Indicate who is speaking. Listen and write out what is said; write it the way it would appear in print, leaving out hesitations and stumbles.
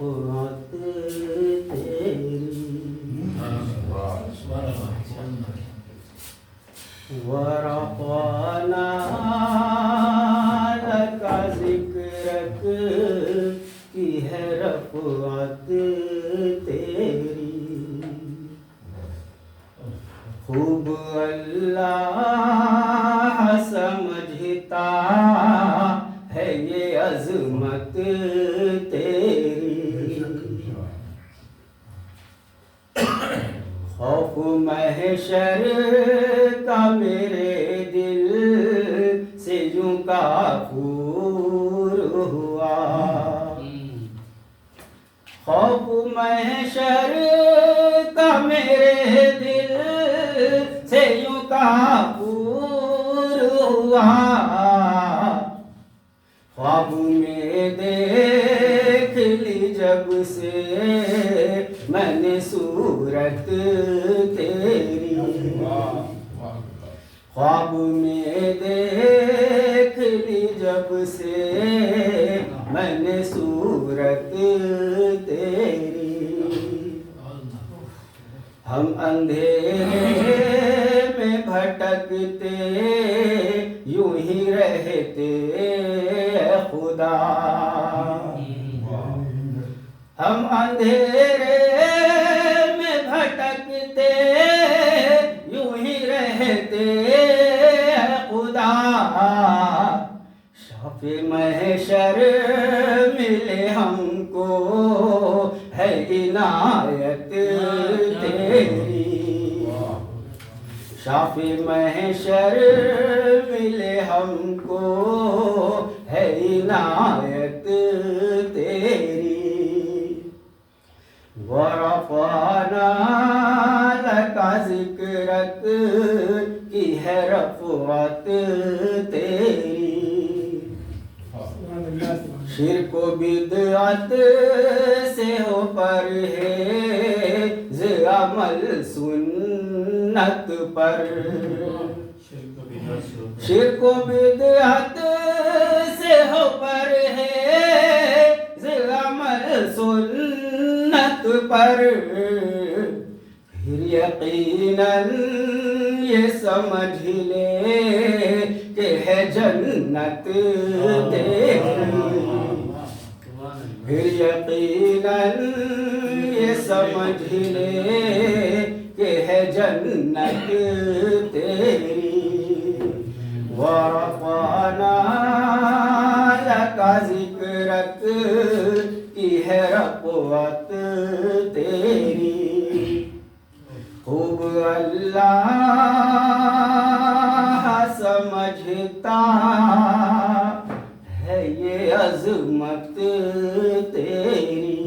Speaker 1: रफ़अत तेरी। वरफ़अना लका ज़िक्रक की है रफ़अत तेरी। खूब अल्लाह समझता है ये अज़मत तेरी। खौफ महशर का मेरे दिल से यूं काफूर हुआ। खौफ महशर का मेरे दिल से यूं काफूर हुआ। ख्वाब में देख ली जब से मैंने सूरत तेरी। ख्वाब में देख ली जब से मैंने सूरत तेरी। हम अंधेरे में भटकते यूं ही रहते खुदा। हम अंधेरे में भटकते यूं ही रहते खुदा। शाफ़े महशर मिले हमको है इनायत तेरी। शाफ़े महशर मिले हमको है इनायत तेरी। वरफ़अना लका ज़िक्रक की है रफ़अत तेरी। शिर्क व बिदअत से हो परहेज़ अमल सुन्नत पर। शिर्क व बिदअत से हो परहेज़ अमल सुन्नत पर। फिर यकीनन ये समझ ले कि है जन्नत तेरी। फिर यकीनन ये समझ ले कि है जन्नत तेरी। वरफ़अना लका ज़िक्रक की है रफ़अत तेरी। खूब अल्लाह समझता है ये अज़मत तेरी।